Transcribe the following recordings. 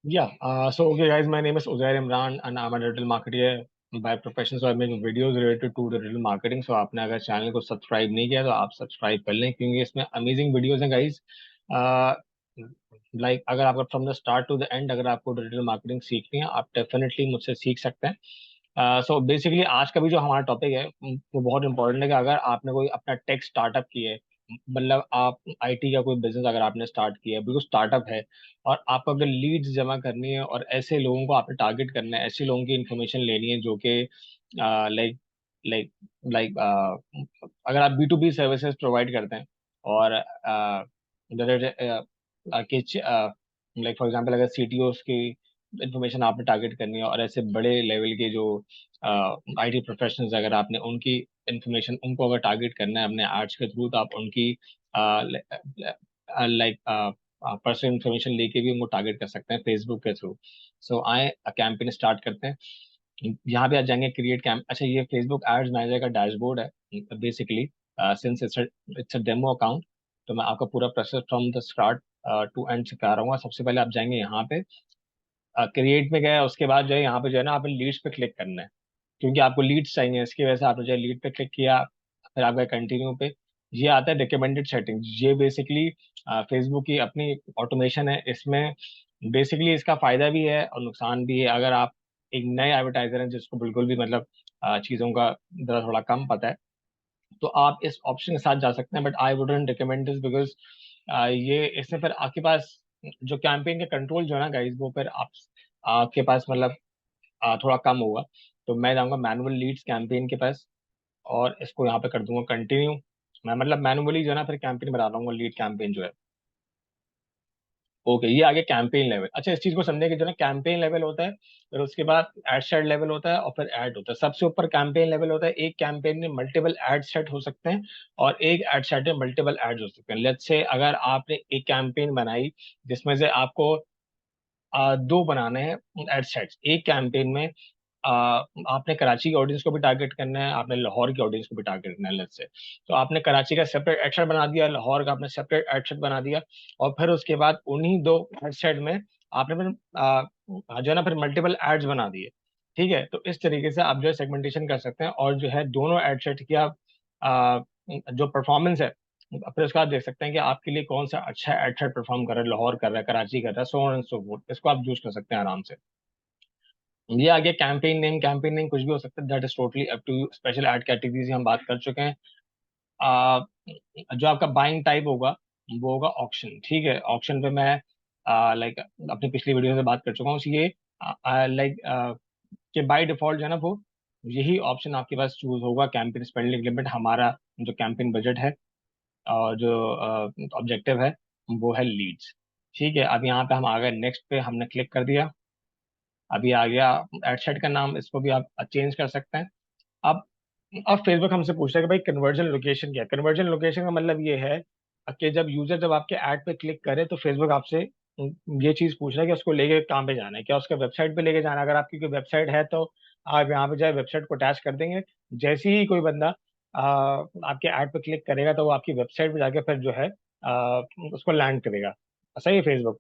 So okay, guys, my name is Uzair Imran and I'm a digital marketer by profession. So I make videos related to the digital marketing. So आपने अगर channel को subscribe नहीं किया तो आप subscribe कर लें क्योंकि इसमें अमेजिंग वीडियोस हैं गाइस। लाइक अगर आपको from the start to the end अगर आपको डिजिटल मार्केटिंग सीखनी है आप डेफिनेटली मुझसे सीख सकते हैं। सो बेसिकली आज का भी जो हमारा टॉपिक है वो बहुत इंपॉर्टेंट है कि अगर आपने कोई अपना टेक स्टार्टअप किया है, मतलब आप आईटी का कोई बिजनेस अगर आपने स्टार्ट किया है, बिल्कुल स्टार्टअप है और आपको अगर लीड्स जमा करनी है और ऐसे लोगों को आपने टारगेट करना है, ऐसे लोगों की इन्फॉर्मेशन लेनी है जो कि लाइक लाइक लाइक अगर आप B to B services provide करते हैं और लाइक फॉर एग्जांपल अगर सीटीओस की इन्फॉर्मेशन आपने टारगेट करनी है और ऐसे बड़े लेवल के जो आईटी प्रोफेशनल्स अगर आपने उनकी इन्फॉर्मेशन उनको अगर टारगेट करना है अपने एड्स के थ्रू तो आप उनकी लाइक पर्सनल इन्फॉर्मेशन लेके भी उनको टारगेट कर सकते हैं फेसबुक के थ्रू। सो आए कैंपेन स्टार्ट करते हैं। यहाँ पे आ जाएंगे क्रिएट कैंप। अच्छा, ये फेसबुक एड्स मैनेजर का डैशबोर्ड है basically. Since it's a demo account तो मैं आपका पूरा process from the start to end सिखा रहा हूँ। सबसे पहले आप जाएंगे यहाँ पे क्रिएट में गए, उसके बाद जो है यहाँ पे जो है ना आपने लीड्स पे क्लिक करना है क्योंकि आपको लीड्स चाहिए। इसकी वजह से आपने जो है लीड पे क्लिक किया, फिर आप गए कंटिन्यू पे। ये आता है रिकमेंडेड सेटिंग। ये बेसिकली फेसबुक की अपनी ऑटोमेशन है। इसमें बेसिकली इसका फायदा भी है और नुकसान भी है। अगर आप एक नए एडवर्टाइजर हैं जिसको बिल्कुल भी मतलब चीज़ों का जरा थोड़ा कम पता है तो आप इस ऑप्शन के साथ जा सकते हैं, but I wouldn't recommend this because ये इसमें फिर आपके पास जो कैंपेन का कंट्रोल जो है ना गाइस वो फिर आप आपके पास मतलब थोड़ा कम होगा। तो मैं जाऊंगा मैनुअल लीड्स कैंपेन के पास और इसको यहाँ पे कर दूंगा कंटिन्यू। मैं मतलब मैनुअली जो है ना फिर कैंपेन बना दूंगा लीड कैंपेन जो है। ओके, ये आगे कैंपेन लेवल। अच्छा, इस चीज को समझने के जो ना कैंपेन लेवल होता है, फिर उसके बाद एड सेट लेवल होता है और फिर ऐड होता है। सबसे ऊपर कैंपेन लेवल होता है। एक कैंपेन में मल्टीपल एड सेट हो सकते हैं और एक एड सेट में मल्टीपल एड्स हो सकते हैं। लेट्स से अगर आपने एक कैंपेन बनाई जिसमें से आपको दो बनाने हैं एड सेट्स एक कैंपेन में। आ, आपने कराची की ऑडियंस को भी टारगेट करना है, आपने लाहौर की ऑडियंस को भी टारगेट करना है लेट्स से। तो आपने कराची का सेपरेट एडसेट बना दिया, लाहौर का आपने सेपरेट एडसेट बना दिया और फिर उसके बाद उन्हीं दो एडसेट में आपने फिर जो है ना फिर मल्टीपल एड्स बना दिए। ठीक है, तो इस तरीके से आप जो है सेगमेंटेशन कर सकते हैं और जो है दोनों एडसेट की आप आ, जो परफॉर्मेंस है फिर उसका आप देख सकते हैं कि आपके लिए कौन सा अच्छा एडसेट परफॉर्म कर रहा है, लाहौर कर रहा है, कराची कर रहा है, so on and so fourth. इसको आप यूज कर सकते हैं आराम से। ये आगे कैंपेन नेम कुछ भी हो सकता है, that is totally up to you. Special ad categories हम बात कर चुके हैं। आ, जो आपका बाइंग टाइप होगा वो होगा ऑक्शन। ठीक है, ऑक्शन पे मैं लाइक अपनी पिछली वीडियो से बात कर चुका हूँ। ये लाइक कि बाय डिफॉल्ट जो है ना वो यही ऑप्शन आपके पास चूज होगा। कैंपेन स्पेंडिंग लिमिट हमारा जो कैंपेन बजट है और जो ऑब्जेक्टिव है वो है लीड्स। ठीक है, अब यहाँ पे हम आ गए नेक्स्ट पे, हमने क्लिक कर दिया। अभी आ गया एडसेट का नाम, इसको भी आप चेंज कर सकते हैं। अब अब फेसबुक हमसे पूछता है कि भाई कन्वर्जन लोकेशन क्या है। कन्वर्जन लोकेशन का मतलब ये है कि जब आपके ऐड पे क्लिक करे तो फेसबुक आपसे ये चीज पूछ रहा है कि उसको लेके कहाँ पे जाना है, क्या उसके वेबसाइट पे लेके जाना है। अगर आपकी कोई वेबसाइट है तो आप यहाँ पे जाए वेबसाइट को अटैच कर देंगे। जैसे ही कोई बंदा आपके ऐड पे क्लिक करेगा तो वो आपकी वेबसाइट पे जाके फिर जो है उसको लैंड करेगा। सही है। फेसबुक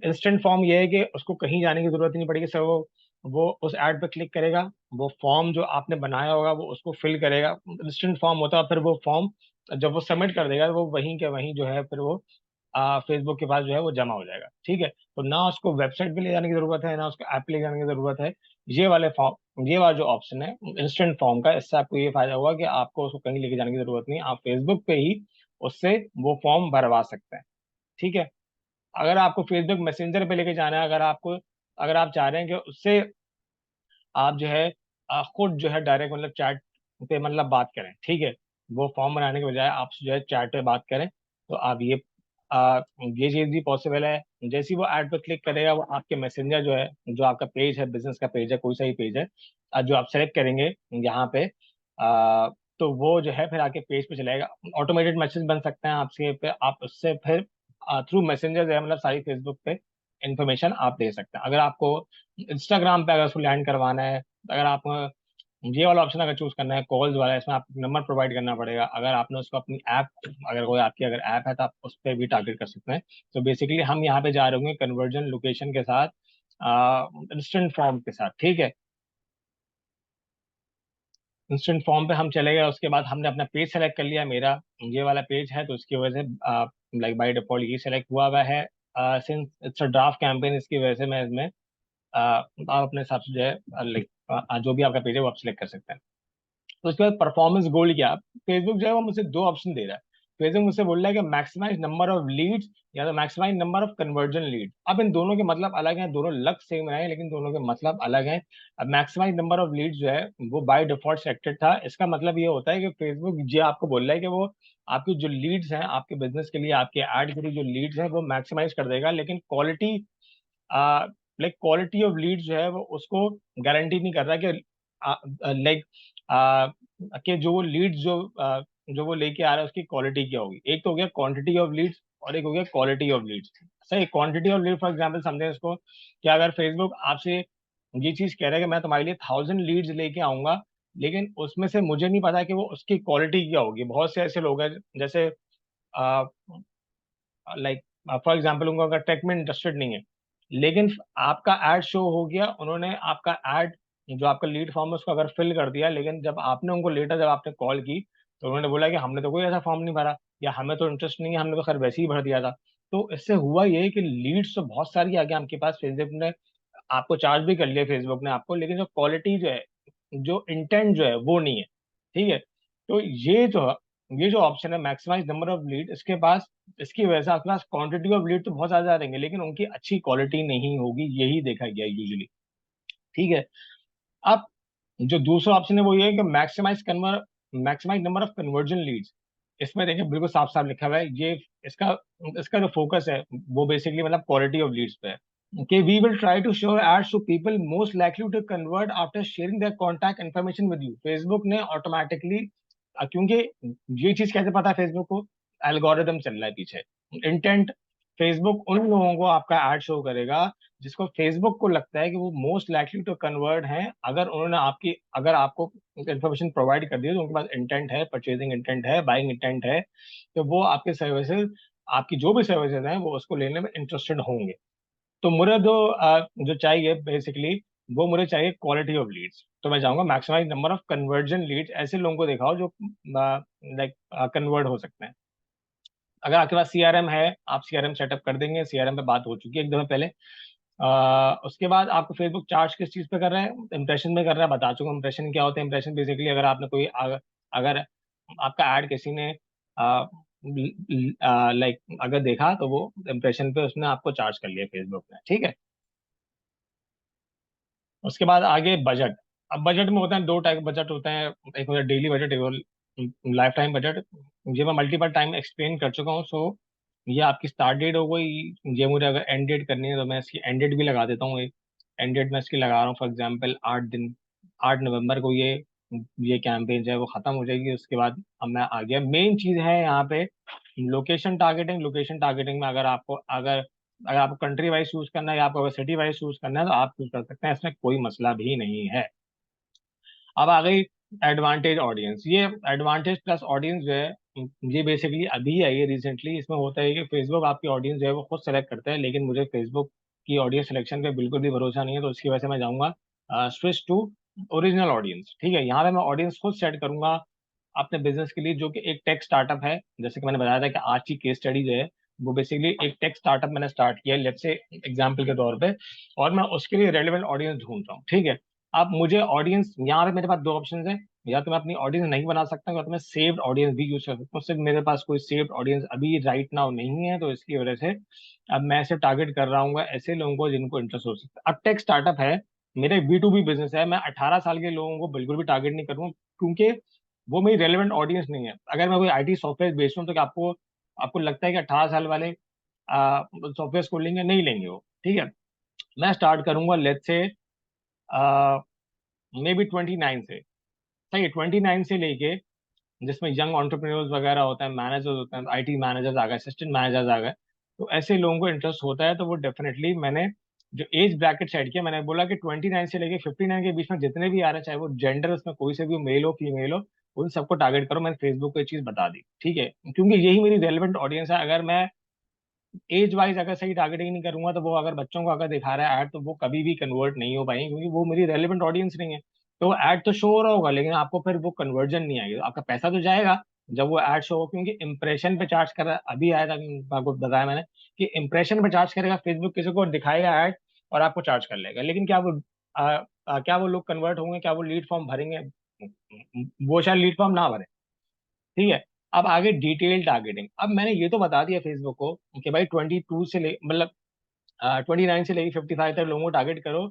इंस्टेंट फॉर्म ये है कि उसको कहीं जाने की जरूरत ही नहीं पड़ेगी। सर वो उस ऐड पे क्लिक करेगा, वो फॉर्म जो आपने बनाया होगा वो उसको फिल करेगा। इंस्टेंट फॉर्म होता है, फिर वो फॉर्म जब वो सबमिट कर देगा वो वहीं के वहीं जो है फिर वो फेसबुक के पास जो है वो जमा हो जाएगा। ठीक है, तो ना उसको वेबसाइट पे ले जाने की जरूरत है ना उसको ऐप पे ले जाने की जरूरत है। ये वाला जो ऑप्शन है इंस्टेंट फॉर्म का, इससे आपको ये फायदा होगा कि आपको उसको कहीं लेके जाने की जरूरत नहीं, आप फेसबुक पे ही उससे वो फॉर्म भरवा सकते हैं। ठीक है, अगर आपको फेसबुक मैसेंजर पे लेके जाना है, अगर आप चाह रहे हैं कि उससे आप जो है खुद जो है डायरेक्ट मतलब चैट पे मतलब बात करें। ठीक है, वो फॉर्म बनाने के बजाय आप जो है चैट पे बात करें तो आप ये चीज भी पॉसिबल है। जैसे ही वो ऐड पे क्लिक करेगा वो आपके मैसेंजर जो है, जो आपका पेज है, बिजनेस का पेज है, कोई सा ही पेज है, जो आप सेलेक्ट करेंगे यहाँ पे तो वो जो है फिर आके पेज पे चलेगा। ऑटोमेटेड मैसेज बन सकते हैं आपसे पे, आप उससे फिर थ्रू मैसेंजर जो है मतलब सारी फेसबुक पे इंफॉर्मेशन आप दे सकते हैं। अगर आपको इंस्टाग्राम पे अगर उसको लैंड करवाना है, अगर आप ये वाला ऑप्शन अगर चूज करना है कॉल्स वाला, इसमें आपको नंबर प्रोवाइड करना पड़ेगा। अगर आपने उसको अपनी ऐप, अगर कोई आपकी अगर ऐप है तो आप उस पर भी टारगेट कर सकते हैं। तो बेसिकली हम यहाँ पे जा रहे होंगे कन्वर्जन लोकेशन के साथ इंस्टेंट फॉर्म के साथ, ठीक है। इंस्टेंट फॉर्म पे हम चले गए, उसके बाद हमने अपना पेज सेलेक्ट कर लिया, मेरा ये वाला पेज है, तो इसकी वजह से लाइक बाय डिफॉल्ट ये सेलेक्ट हुआ हुआ है। Since it's a draft campaign, इसकी वजह से मैं इसमें आप अपने हिसाब से जो है लाइक जो भी आपका पेज है वो आप सिलेक्ट कर सकते हैं। तो उसके बाद परफॉर्मेंस गोल क्या, फेसबुक जो है वो मुझे दो ऑप्शन दे रहा है। फेसबुक मुझसे बोल रहा है कि मैक्सिमाइज नंबर ऑफ लीड्स या तो maximize number of conversion lead. अब इन दोनों के मतलब अलग हैं, दोनों लग सेम है लेकिन दोनों के मतलब अलग हैं। अब मैक्सिमाइज नंबर ऑफ लीड्स जो है वो बाय डिफॉल्ट सेलेक्टेड था। इसका मतलब ये होता है कि फेसबुक ये आपको बोल रहा है कि वो आपकी जो लीड्स हैं आपके बिजनेस के लिए, आपके एड के लिए जो लीड्स हैं वो मैक्सिमाइज कर देगा, लेकिन quality like quality of lead जो है वो उसको गारंटी नहीं कर रहा कि लाइक कि जो वो लीड्स जो वो लेके आ रहा है उसकी क्वालिटी क्या होगी। एक तो हो गया क्वांटिटी ऑफ लीड्स और एक हो गया क्वालिटी ऑफ लीड्स। सही, quantity of lead for example समझें इसको कि अगर फेसबुक आपसे ये चीज कह रहा है कि मैं तुम्हारे लिए 1000 लीड्स लेके आऊंगा, लेकिन उसमें से मुझे नहीं पता कि वो उसकी क्वालिटी क्या होगी। बहुत से ऐसे लोग हैं जैसे लाइक फॉर एग्जाम्पल उनको अगर टेक में इंटरेस्टेड नहीं है, लेकिन आपका एड शो हो गया, उन्होंने आपका एड जो आपका लीड फॉर्म है उसको अगर फिल कर दिया, लेकिन जब आपने उनको लेटर जब आपने कॉल की तो उन्होंने बोला कि हमने तो कोई ऐसा फॉर्म नहीं भरा, या हमें तो इंटरेस्ट नहीं है, हमने तो खैर वैसे ही भर दिया था। तो इससे हुआ ये कि लीड्स तो बहुत सारी आ गई आपके पास, फेसबुक ने आपको चार्ज भी कर लिया फेसबुक ने आपको, लेकिन जो क्वालिटी जो है, जो इंटेंट जो है वो नहीं है, ठीक है। तो ये जो ऑप्शन है मैक्सिमाइज नंबर ऑफ लीड, इसके पास इसकी वजह से आपके पास क्वांटिटी ऑफ लीड तो बहुत ज्यादा रहेंगे लेकिन उनकी अच्छी क्वालिटी नहीं होगी, यही देखा गया यूजुअली, ठीक है। अब जो दूसरा ऑप्शन है वो ये है कि maximize number of conversion leads. इसमें देखिए बिल्कुल साफ साफ लिखा हुआ है ये, इसका इसका जो फोकस है वो बेसिकली मतलब क्वालिटी ऑफ लीड्स पे है। Okay, we will try to show ads to people most likely to convert after sharing their contact information with you। Facebook ने ऑटोमेटिकली, क्योंकि ये चीज कैसे पता है फेसबुक को, एल्गोरिदम चल रहा है पीछे, इंटेंट। फेसबुक उन लोगों को आपका एड शो करेगा जिसको फेसबुक को लगता है कि वो मोस्ट लाइकली टू कन्वर्ट हैं, अगर उन्होंने अगर आपको इन्फॉर्मेशन प्रोवाइड कर दी है, तो उनके पास इंटेंट है, परचेजिंग इंटेंट है, बाइंग इंटेंट है, तो वो आपके सर्विसेज, आपकी जो भी सर्विसेज हैं वो उसको लेने में इंटरेस्टेड होंगे। तो मुझे जो चाहिए बेसिकली, वो मुझे चाहिए क्वालिटी ऑफ लीड्स। तो मैं चाहूंगा maximize number of conversion leads, ऐसे लोगों को दिखाओ जो लाइक कन्वर्ट हो सकते हैं। अगर आपके पास सीआरएम है, आप सीआरएम सेटअप कर देंगे, सीआरएम पे बात हो चुकी है एक दफे पहले। उसके बाद आपको फेसबुक चार्ज किस चीज पे कर रहा है, इंप्रेशन में कर रहा है, बता चुका इंप्रेशन क्या होता है। इंप्रेशन बेसिकली अगर आपने अगर आपका ऐड किसी ने लाइक अगर देखा तो वो इंप्रेशन पे उसने आपको चार्ज कर लिया फेसबुक ने, ठीक है। उसके बाद आगे बजट। अब बजट में होता है दो टाइप बजट होते हैं, एक होता है डेली बजट, एक लाइफ टाइम बजट। ये मैं मल्टीपल टाइम एक्सप्लेन कर चुका हूँ। सो ये आपकी स्टार्ट डेट हो गई, ये मुझे अगर एंड डेट करनी है तो मैं इसकी एंड डेट भी लगा देता हूँ। एक एंड डेट मैं इसकी लगा रहा हूँ फॉर एग्जाम्पल 8 दिन, 8 नवंबर को ये कैंपेन जो है वो खत्म हो जाएगी। उसके बाद अब मैं आ गया, मेन चीज है यहाँ पे लोकेशन टारगेटिंग। लोकेशन टारगेटिंग में अगर आपको कंट्री वाइज चूज करना है या आपको अगर सिटी वाइज चूज करना है तो आप चूज कर सकते हैं, इसमें कोई मसला भी नहीं है। अब आ गई एडवांटेज ऑडियंस। ये एडवांटेज प्लस ऑडियंस जो है ये बेसिकली अभी आई है रिसेंटली। इसमें होता है कि फेसबुक आपकी ऑडियंस जो है वो खुद सेलेक्ट करता है, लेकिन मुझे फेसबुक की ऑडियंस सिलेक्शन पे बिल्कुल भी भरोसा नहीं है, तो इसकी वजह से मैं जाऊंगा स्विच टू ओरिजिनल ऑडियंस, ठीक है। यहाँ पे मैं ऑडियंस खुद सेट करूंगा अपने बिजनेस के लिए, जो कि एक टेक स्टार्टअप है। जैसे कि मैंने बताया था कि आज की केस स्टडी जो है वो बेसिकली एक टेक स्टार्टअप मैंने स्टार्ट किया है, लेट्स से एग्जांपल के तौर पे, और मैं उसके लिए रेलेवेंट ऑडियंस ढूंढ रहा हूँ, ठीक है। अब मुझे ऑडियंस, यहाँ पे मेरे पास दो ऑप्शन है, या तो मैं अपनी ऑडियंस नहीं बना सकता या तो मैं सेव्ड ऑडियंस भी यूज कर सकता हूँ। सिर्फ मेरे पास कोई सेव्ड ऑडियंस अभी राइट नाउ नहीं है, तो इसकी वजह से अब मैं ऐसे टारगेट कर रहा हूँ ऐसे लोगों को जिनको इंटरेस्ट हो सकता है। अब टेक स्टार्टअप है, मेरा B2B बिजनेस है, मैं 18 साल के लोगों को बिल्कुल भी टारगेट नहीं करूँगा, क्योंकि वो मेरी रेलेवेंट ऑडियंस नहीं है। अगर मैं कोई IT सॉफ्टवेयर बेच रहा हूँ तो क्या आपको आपको लगता है कि 18 साल वाले सॉफ्टवेयर को लेंगे? नहीं लेंगे वो, ठीक है। मैं स्टार्ट करूंगा लेट्स से मे बी 29 से, सही है, 29 से लेके, जिसमें यंग एंटरप्रेन्योर्स वगैरह होते हैं, मैनेजर्स होते हैं, IT मैनेजर्स आ गए, असिस्टेंट मैनेजर्स आ गए, तो ऐसे लोगों को इंटरेस्ट होता है। तो वो डेफिनेटली मैंने जो एज ब्रैकेट सेट किया, मैंने बोला कि 29 से लेके 59 के बीच में जितने भी आ रहे हैं, चाहे वो जेंडर उसमें कोई से भी मेल हो फीमेल हो, उन सबको टारगेट करो। मैंने फेसबुक को ये चीज बता दी, ठीक है, क्योंकि यही मेरी रेलिवेंट ऑडियंस है। अगर मैं एज वाइज अगर सही टारगेटिंग नहीं करूंगा, तो वो अगर बच्चों को अगर दिखा रहा है ऐड, तो वो कभी भी कन्वर्ट नहीं हो पाएंगे, क्योंकि वो मेरी रेलेवेंट ऑडियंस नहीं है। तो ऐड तो शो हो रहा होगा, लेकिन आपको फिर वो कन्वर्जन नहीं आएगी, आपका पैसा तो जाएगा जब वो ऐड शो हो, क्योंकि इंप्रेशन पे चार्ज कर रहा है। अभी आया था, आपको बताया मैंने कि इंप्रेशन पे चार्ज करेगा फेसबुक, किसी को दिखाएगा ऐड और आपको चार्ज कर लेगा। लेकिन क्या वो लोग कन्वर्ट होंगे, क्या वो लीड फॉर्म भरेंगे? वो शायद लीड फॉर्म ना भरे। ठीक है। अब आगे डिटेल टारगेटिंग। अब मैंने ये तो बता दिया फेसबुक को कि भाई 22 से ले मतलब 29 से लेकर 55 तक लोगों को टारगेट करो।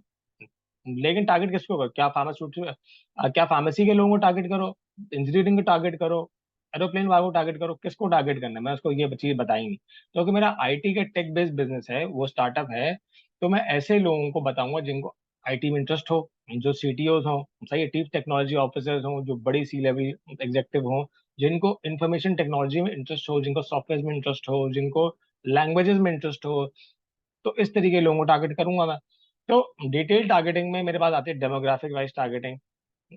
लेकिन टारगेट किसको करो? क्या फार्मेसी के लोगों को टारगेट करो, इंजीनियरिंग को टारगेट करो, एरोप्लेन वालों को टारगेट करो, किसको टारगेट करना है? मैं उसको ये चीज बताएंगी। क्योंकि मेरा आईटी का टेक बेस्ड बिजनेस है, वो स्टार्टअप है। तो मैं ऐसे लोगों को बताऊंगा जिनको आईटी में इंटरेस्ट हो, जो सीटीओज हो, सही है, चीफ टेक्नोलॉजी ऑफिसर्स हो, जो बड़ी सी लेवल एग्जेक्टिव हो, जिनको इंफॉर्मेशन टेक्नोलॉजी में इंटरेस्ट हो, जिनको सॉफ्टवेयर में इंटरेस्ट हो, जिनको लैंग्वेजेस में इंटरेस्ट हो। तो इस तरीके के लोगों को टारगेट करूंगा मैं। तो डिटेल टारगेटिंग में मेरे पास आती है demographic wise targeting,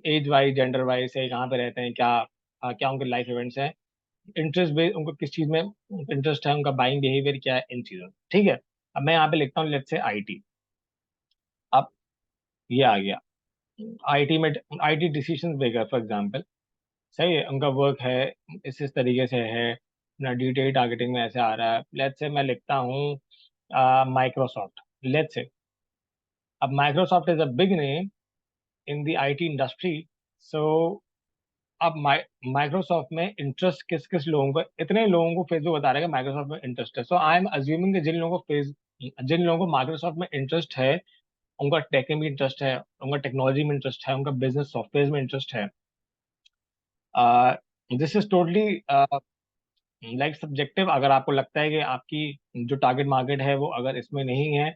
age wise, gender wise से, कहाँ पे रहते हैं, क्या क्या उनके लाइफ इवेंट्स हैं, इंटरेस्ट बेस उनको किस चीज में इंटरेस्ट है, उनका बाइंग बिहेवियर क्या है, इन चीजों में। ठीक है। अब मैं यहाँ पे लिखता हूँ लेट्स से आईटी। अब ये आ गया आईटी में, IT decision maker for example, सही है, उनका वर्क है इस तरीके से है ना। डिटेल टारगेटिंग में ऐसे आ रहा है। लेट्स से मैं लिखता हूँ माइक्रोसॉफ्ट, लेट्स से। अब Microsoft is a big name in the IT industry. So अब माइक्रोसॉफ्ट में इंटरेस्ट किस किस लोगों को, इतने लोगों को फेसबुक बता रहा है कि माइक्रोसॉफ्ट में इंटरेस्ट है। सो आई एम अज्यूमिंग कि जिन लोगों को माइक्रोसॉफ्ट में इंटरेस्ट है, उनका टेक में भी इंटरेस्ट है, उनका टेक्नोलॉजी में इंटरेस्ट है, उनका बिजनेस सॉफ्टवेयर में इंटरेस्ट है। This is totally like subjective. अगर आपको लगता है कि आपकी जो टारगेट मार्केट है वो अगर इसमें नहीं है,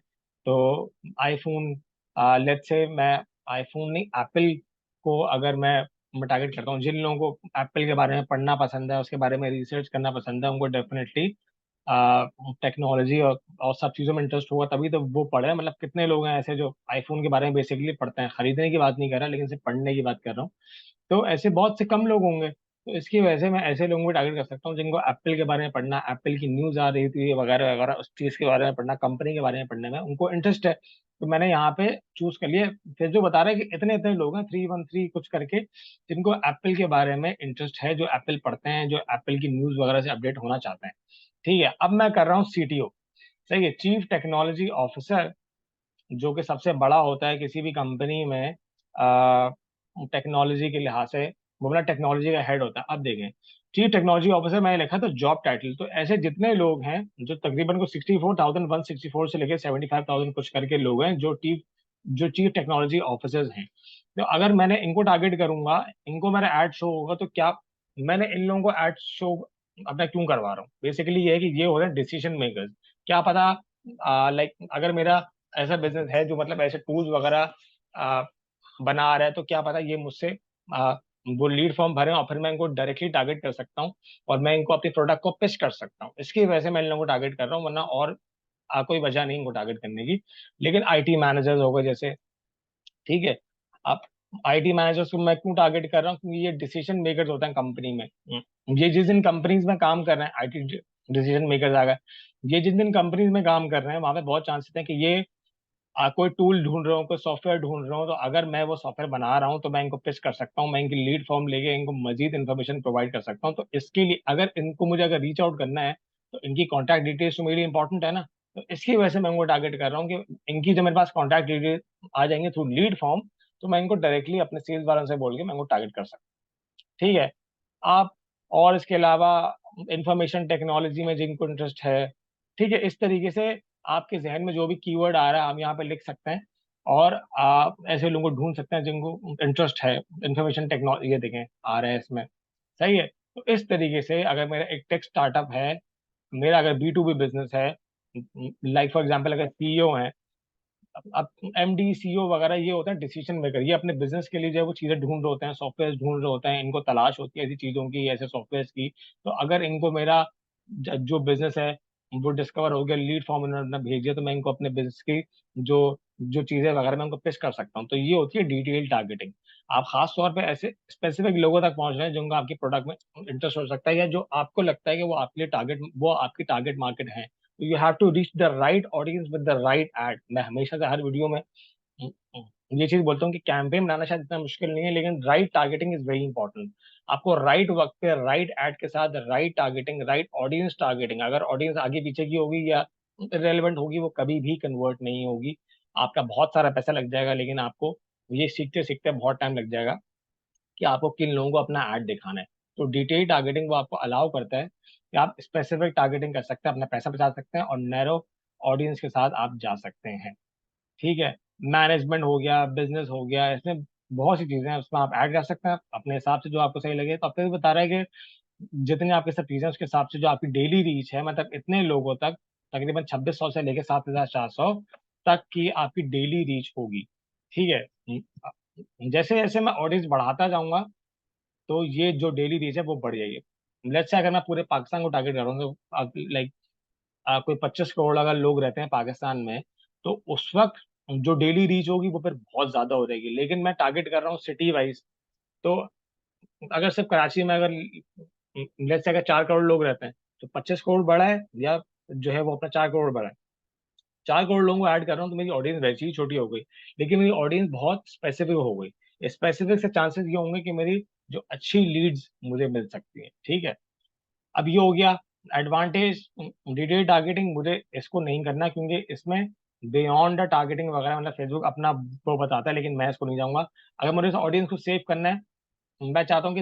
तो आईफोन, लेट्स से मैं आईफोन नहीं, एप्पल को अगर मैं टारगेट करता हूँ, जिन लोगों को एप्पल के बारे में पढ़ना पसंद है, उसके बारे में रिसर्च करना पसंद है, उनको डेफिनेटली टेक्नोलॉजी और सब चीज़ों में इंटरेस्ट होगा, तभी तो वो पढ़े। मतलब कितने लोग हैं ऐसे जो आईफोन के बारे में बेसिकली पढ़ते हैं, खरीदने की बात नहीं कर रहा, लेकिन सिर्फ पढ़ने की बात कर रहा हूँ। तो ऐसे बहुत से कम लोग होंगे। तो इसकी वजह से मैं ऐसे लोगों को टारगेट कर सकता हूँ जिनको एप्पल के बारे में पढ़ना, एप्पल की न्यूज आ रही थी वगैरह वगैरह, उस चीज के बारे में पढ़ना, कंपनी के बारे में पढ़ने में उनको इंटरेस्ट है। तो मैंने यहाँ पे चूज कर लिया। फिर जो बता रहा है कि इतने इतने लोग हैं 313 कुछ करके, जिनको एप्पल के बारे में इंटरेस्ट है, जो एप्पल पढ़ते हैं, जो एप्पल की न्यूज वगैरह से अपडेट होना चाहते हैं। ठीक है। अब मैं कर रहा हूँ सीटीओ, सही है, चीफ टेक्नोलॉजी ऑफिसर, जो कि सबसे बड़ा होता है किसी भी कंपनी में टेक्नोलॉजी के लिहाज से, वो अपना टेक्नोलॉजी का हेड होता है। अब देखें, चीफ टेक्नोलॉजी ऑफिसर मैंने लिखा तो जॉब टाइटल, तो ऐसे जितने लोग हैं, जो तकरीबन को 64,164 से लेकर 75,000 कुछ करके लोग हैं, जो चीफ टेक्नोलॉजी ऑफिसर्स हैं। तो अगर मैंने इनको टारगेट करूंगा, इनको मेरा ऐड शो होगा, तो क्या मैंने इन लोगों को ऐड शो अब मैं क्यों करवा रहा हूँ? बेसिकली ये है कि ये हो रहे हैं डिसीजन मेकर्स। क्या पता लाइक अगर मेरा ऐसा बिजनेस है जो मतलब ऐसे टूल्स वगैरह आ, बना रहा है, तो क्या पता ये मुझसे आ, वो लीड फॉर्म भरें और फिर मैं इनको डायरेक्टली टारगेट कर सकता हूँ, और मैं इनको अपनी प्रोडक्ट को पिच कर सकता हूँ। इसकी वजह से मैं इन लोगों को टारगेट कर रहा हूँ, वरना और कोई वजह नहीं इनको टारगेट करने की। लेकिन आईटी मैनेजर्स हो गए जैसे, ठीक है, अब आईटी मैनेजर्स को मैं क्यों टारगेट कर रहा हूँ? क्योंकि ये डिसीजन मेकर्स होते हैं कंपनी में। ये जिस दिन कंपनीज में काम कर रहे हैं, आईटी डिसीजन मेकर्स आ गए, ये जिन दिन कंपनीज में काम कर रहे हैं, वहां पे बहुत चांसेस है कि ये कोई टूल ढूंढ रहा हूँ, कोई सॉफ्टवेयर ढूंढ रहा हूँ, तो अगर मैं वो सॉफ्टवेयर बना रहा हूँ, तो मैं इनको पिच कर सकता हूँ, मैं इनकी लीड फॉर्म लेके इनको मजीद इन्फॉर्मेशन प्रोवाइड कर सकता हूँ। तो इसके लिए अगर इनको मुझे अगर रीच आउट करना है, तो इनकी कॉन्टैक्ट डिटेल्स तो मेरे लिए इंपॉर्टेंट है ना। तो इसकी वजह से मैं इनको टारगेट कर रहा हूँ कि इनकी जब मेरे पास कॉन्टैक्ट डिटेल आ जाएंगे थ्रू लीड फॉर्म, तो मैं इनको डायरेक्टली अपने सेल्स वालों से बोल के मैं इनको टारगेट कर सकता हूँ। ठीक है। आप और इसके अलावा इंफॉर्मेशन टेक्नोलॉजी में जिनको इंटरेस्ट है, ठीक है, इस तरीके से आपके जहन में जो भी कीवर्ड आ रहा है हम यहाँ पे लिख सकते हैं, और आप ऐसे लोगों को ढूंढ सकते हैं जिनको इंटरेस्ट है इंफॉर्मेशन टेक्नोलॉजी। ये देखें आ रहा है इसमें, सही है। तो इस तरीके से अगर मेरा एक टेक स्टार्टअप है, मेरा अगर B2B बिजनेस है, लाइक फॉर एग्जांपल अगर सीईओ है, अब MD CEO वगैरह ये होता है डिसीजन मेकर, ये अपने बिजनेस के लिए जो है वो चीजें ढूंढ रहे होते हैं, सॉफ्टवेयर ढूंढ रहे होते हैं, इनको तलाश होती है ऐसी चीजों की, ऐसे सॉफ्टवेयर की। तो अगर इनको मेरा जो बिजनेस है वो डिस्कवर हो गया, लीड फॉर्म इन्होंने भेज दिया, तो मैं इनको अपने बिजनेस की जो जो चीजें वगैरह मैं उनको पिच कर सकता हूँ। तो ये होती है डिटेल टारगेटिंग। आप खास तौर पे ऐसे स्पेसिफिक लोगों तक पहुंच रहे हैं जिनको आपकी प्रोडक्ट में इंटरेस्ट हो सकता है, या जो आपको लगता है कि वो आपके लिए टारगेट, वो आपकी टारगेट मार्केट है, तो you have to reach the right audience with the right ad. मैं हमेशा से हर वीडियो में ये चीज बोलता हूँ कि कैंपेन बनाना शायद इतना मुश्किल नहीं है, लेकिन right targeting is very important. आपको राइट वक्त पे राइट एड के साथ right targeting, right audience targeting, अगर ऑडियंस आगे पीछे की होगी या इरेलीवेंट होगी, वो कभी भी कन्वर्ट नहीं होगी। आपका बहुत सारा पैसा लग जाएगा, लेकिन आपको ये सीखते सीखते बहुत टाइम लग जाएगा कि आपको किन लोगों को अपना ऐड दिखाना है। तो डिटेल टारगेटिंग वो आपको अलाउ करता है कि आप स्पेसिफिक टारगेटिंग कर सकते हैं, अपना पैसा बचा सकते हैं और नैरो ऑडियंस के साथ आप जा सकते हैं। ठीक है। मैनेजमेंट हो गया, बिजनेस हो गया, इसमें बहुत सी चीजें हैं, उसमें आप ऐड कर सकते हैं अपने हिसाब से जो आपको सही लगे। तो आपको भी बता रहा है कि जितने आपके सब चीजें उसके हिसाब से जो आपकी डेली रीच है, मतलब इतने लोगों तक, तकरीबन 2600 से लेकर 7400 तक की आपकी डेली रीच होगी। ठीक है। जैसे जैसे मैं ऑडियंस बढ़ाता जाऊंगा, तो ये जो डेली रीच है वो बढ़ जाएगी। लेट्स से अगर मैं पूरे पाकिस्तान को टारगेट कर रहा हूँ, तो लाइक कोई 25 करोड़ अगर लोग रहते हैं पाकिस्तान में, तो उस वक्त जो डेली रीच होगी वो फिर बहुत ज्यादा हो जाएगी। लेकिन मैं टारगेट कर रहा हूँ सिटी वाइज, तो अगर सिर्फ कराची में अगर लेट्स से अगर 4 करोड़ लोग रहते हैं, तो 25 करोड़ बड़ा है, या जो है वो अपना 4 करोड़ बड़ा है। 4 करोड़ लोगों को ऐड कर रहा हूँ तो मेरी ऑडियंस वैसी ही छोटी हो गई, लेकिन मेरी ऑडियंस बहुत स्पेसिफिक हो गई। स्पेसिफिक से चांसेस ये होंगे कि मेरी जो अच्छी लीड्स मुझे मिल सकती है। ठीक है। अब ये हो गया एडवांटेज। डिटेल टारगेटिंग मुझे इसको नहीं करना, क्योंकि इसमें बियॉन्ड द टारगेटिंग वगैरह मतलब फेसबुक अपना वो बताता है, लेकिन मैं इसको नहीं जाऊंगा। अगर मुझे इस ऑडियंस को सेव करना है, मैं चाहता हूँ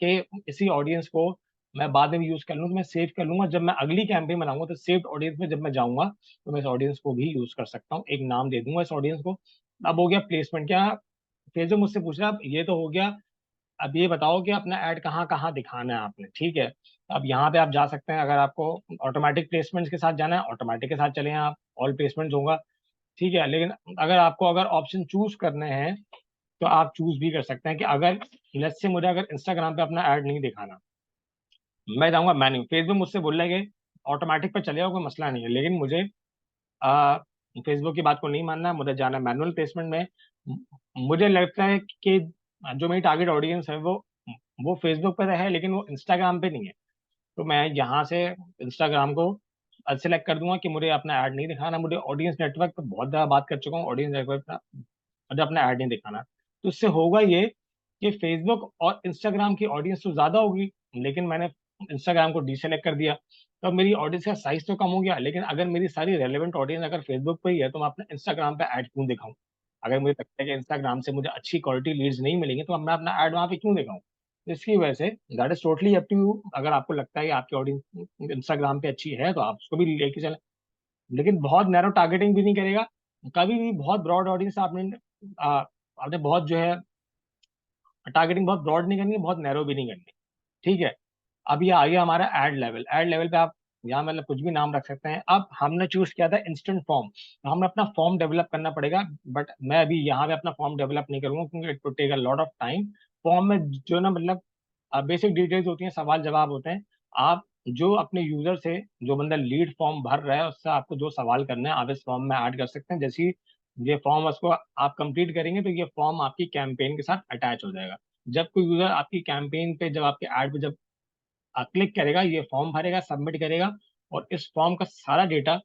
कि इसी ऑडियंस को मैं बाद में भी यूज कर लूँ, तो मैं सेव कर लूंगा। जब मैं अगली कैंपेन बनाऊंगा तो सेव्ड ऑडियंस में जब मैं जाऊंगा, तो मैं इस ऑडियंस को भी यूज कर सकता हूँ, एक नाम दे दूंगा इस ऑडियंस को। अब हो गया प्लेसमेंट। क्या फेसबुक मुझसे पूछ रहा है, अब ये तो हो गया। अब ये बताओ कि अपना ऐड कहाँ कहाँ दिखाना है आपने। ठीक है। तो अब यहाँ पे आप जा सकते हैं, अगर आपको ऑटोमेटिक प्लेसमेंट्स के साथ जाना है, ऑटोमेटिक के साथ चले आप, ऑल प्लेसमेंट्स होगा। ठीक है। लेकिन अगर आपको अगर ऑप्शन चूज करने हैं, तो आप चूज भी कर सकते हैं कि अगर लेट्स से मुझे अगर इंस्टाग्राम पे अपना ऐड नहीं दिखाना, मैं जाऊंगा मैन्यू। फेसबुक मुझसे बोल रहा है कि ऑटोमेटिक पे चलेगा, कोई मसला नहीं है, लेकिन मुझे आ, फेसबुक की बात को नहीं मानना है, मुझे जाना है मैनुअल प्लेसमेंट में। मुझे लगता है कि जो मेरी टारगेट ऑडियंस है वो फेसबुक पर है, लेकिन वो इंस्टाग्राम पे नहीं है। तो मैं यहाँ से इंस्टाग्राम को सेलेक्ट कर दूंगा कि मुझे अपना ऐड नहीं दिखाना। मुझे ऑडियंस नेटवर्क पर बहुत ज़्यादा बात कर चुका हूँ, ऑडियंस नेटवर्क पर मुझे अपना ऐड नहीं दिखाना। तो इससे होगा ये कि फेसबुक और इंस्टाग्राम की ऑडियंस तो ज़्यादा होगी, लेकिन मैंने इंस्टाग्राम को डीसेलेक्ट कर दिया, तो अब मेरी ऑडियंस का साइज तो कम हो गया। लेकिन अगर मेरी सारी रेलेवेंट ऑडियंस अगर फेसबुक पे ही है, तो मैं अपना इंस्टाग्राम पे ऐड क्यों दिखाऊं? अगर मुझे लगता है कि इंस्टाग्राम से मुझे अच्छी क्वालिटी लीड्स नहीं मिलेंगी, तो मैं अपना ऐड वहां पे क्यों दिखाऊं? तो इसकी वजह से that is totally up to you. अगर आपको लगता है कि आपकी ऑडियंस इंस्टाग्राम पे अच्छी है, तो आप उसको भी लेके चलें, लेकिन बहुत नैरो टारगेटिंग भी नहीं करेगा कभी भी। बहुत ब्रॉड ऑडियंस आपने बहुत जो है टारगेटिंग बहुत ब्रॉड नहीं करनी है, बहुत नैरो भी नहीं करनी। ठीक है। अब ये आ गया हमारा एड लेवल। एड लेवल पे आप यहाँ मतलब कुछ भी नाम रख सकते हैं। अब हमने चूज किया था इंस्टेंट फॉर्म, तो हमें अपना फॉर्म डेवलप करना पड़ेगा। बट मैं अभी यहाँ पे अपना फॉर्म डेवलप नहीं करूंगा, क्योंकि it will take a lot of time. Form में जो ना मतलब बेसिक डिटेल्स होती हैं, सवाल जवाब होते हैं। आप जो अपने यूजर से, जो बंदा लीड फॉर्म भर रहा है, उससे आपको जो सवाल करना है आप इस फॉर्म में ऐड कर सकते हैं। जैसे ही ये फॉर्म उसको आप कंप्लीट करेंगे, तो ये फॉर्म आपकी कैंपेन के साथ अटैच हो जाएगा। जब कोई यूजर आपकी कैंपेन पे, जब आपके ऐड पे जब क्लिक करेगा, ये फॉर्म भरेगा, सबमिट करेगा, और इस फॉर्म का सारा डेटा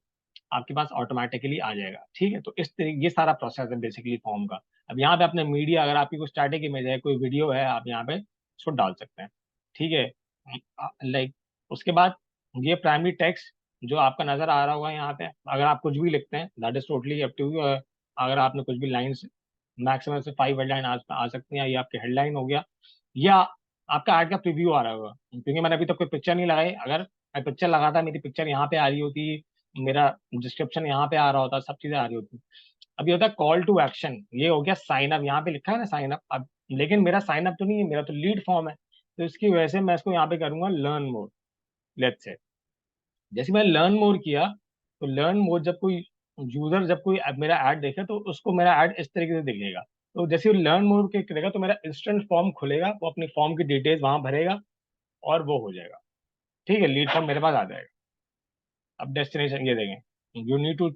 आपके पास ऑटोमेटिकली आ जाएगा। ठीक है। तो इस तरीके ये सारा प्रोसेस है बेसिकली फॉर्म का। अब यहाँ पे अपने मीडिया, अगर आपकी कोई स्टैटिक इमेज है, कोई वीडियो है, आप यहाँ पे उसको डाल सकते हैं। ठीक है। लाइक उसके बाद ये प्राइमरी टेक्स्ट जो आपका नजर आ रहा होगा यहाँ पे, अगर आप कुछ भी लिखते हैं, that is totally up to you. अगर आपने कुछ भी लाइन्स, मैक्सिमम से 5 हेडलाइन आ सकती हैं, ये आपके हेडलाइन हो गया, या आपका ऐड का प्रीव्यू आ रहा होगा, क्योंकि मैंने अभी तक कोई पिक्चर नहीं लगाई। अगर मैं पिक्चर लगाता, मेरी पिक्चर यहाँ पे आ रही होती, मेरा डिस्क्रिप्शन यहाँ पे आ रहा होता, सब चीजें आ रही होती। अब ये होता है कॉल टू एक्शन। ये हो गया साइन अप, यहाँ पे लिखा है ना साइन अप। अब लेकिन मेरा साइन अप तो नहीं है, मेरा तो लीड फॉर्म है। तो इसकी वजह से मैं इसको यहाँ पे करूंगा लर्न मोर। लेट्स से जैसे मैंने लर्न मोर किया, तो लर्न मोर जब कोई यूजर, जब कोई मेरा ऐड देखे, तो उसको मेरा ऐड इस तरीके से दिखेगा। तो जैसे लर्न मोर के करेगा, तो मेरा इंस्टेंट फॉर्म खुलेगा, वो अपनी फॉर्म की डिटेल्स वहां भरेगा, और वो हो जाएगा। ठीक है। लीड फॉर्म मेरे पास आ जाएगा। अब डेस्टिनेशन ये देखें, you need to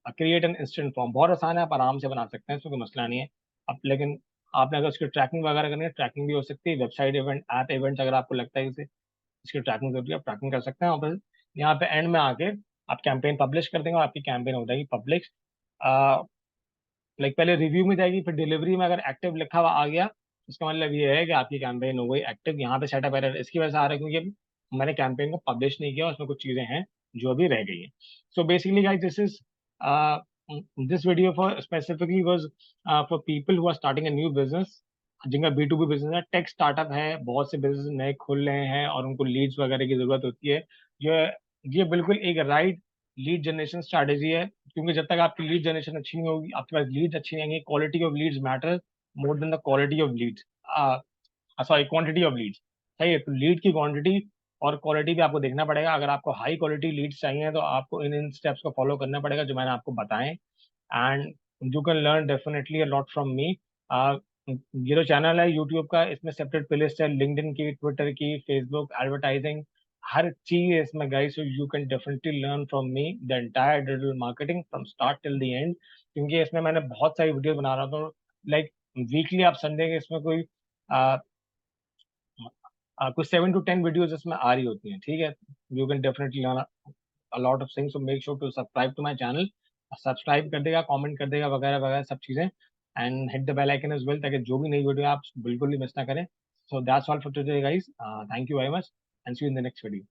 create an instant form. बहुत आसान है, आप आराम से बना सकते हैं, इसमें कोई मसला नहीं है। अब लेकिन आपने अगर उसकी ट्रैकिंग वगैरह करनी है, ट्रैकिंग भी हो सकती है। वेबसाइट इवेंट, ऐप इवेंट्स, अगर आपको लगता है कि इसकी ट्रैकिंग जरूरी है, आप ट्रैकिंग कर सकते हैं। और फिर यहाँ पे एंड में आके आप कैंपेन पब्लिश कर देंगे और आपकी कैंपेन हो जाएगी पब्लिक। लाइक पहले रिव्यू में जाएगी, फिर डिलीवरी में अगर एक्टिव लिखा हुआ आ गया, इसका मतलब ये है कि आपकी कैंपेन हो गई एक्टिव। यहाँ पे सेटअप एरर इसकी वजह से आ रहा है क्योंकि मैंने कैंपेन को पब्लिश नहीं किया, उसमें कुछ चीजें हैं जो अभी रह गई हैं। So basically guys this is this video for specifically was for people who are starting a new business, जिनका B2B बिजनेस है, टेक स्टार्टअप है, बहुत से बिजनेस नए खुल रहे हैं और उनको लीड्स वगैरह की जरूरत होती है। जो ये बिल्कुल एक राइट लीड जनरेशन स्ट्रैटेजी है, क्योंकि जब तक आपकी लीड जनरेशन अच्छी नहीं होगी, आपके पास लीड्स अच्छी नहीं आएंगी, quality of leads matter more than the quality of leads, sorry quantity of leads. सही है, तो लीड की क्वांटिटी और क्वालिटी भी आपको देखना पड़ेगा। अगर आपको हाई क्वालिटी लीड्स चाहिए तो आपको इन इन स्टेप्स को फॉलो करना पड़ेगा जो मैंने आपको बताएं, and you can learn definitely a lot from me. ये जो चैनल है यूट्यूब का, इसमें सेपरेट प्लेलिस्ट है लिंक्डइन की, ट्विटर की, फेसबुक एडवर्टाइजिंग, हर चीज है इसमें guys. So you can definitely learn from me the entire digital marketing from start till the end, क्योंकि इसमें मैंने बहुत सारी वीडियो बना रहा था। लाइक वीकली आप संडे के इसमें कोई uh, कुछ 7 to 10 वीडियोज इसमें आ रही होती हैं, ठीक है। You can definitely learn a lot of things, so make sure to subscribe to my channel, subscribe कर देगा, कमेंट कर देगा, वगैरह वगैरह सब चीजें, and hit the bell icon as well, ताकि जो भी नई वीडियो आप बिल्कुल भी मिस ना करें। So that's all for today guys, thank you very much and see you in the next video.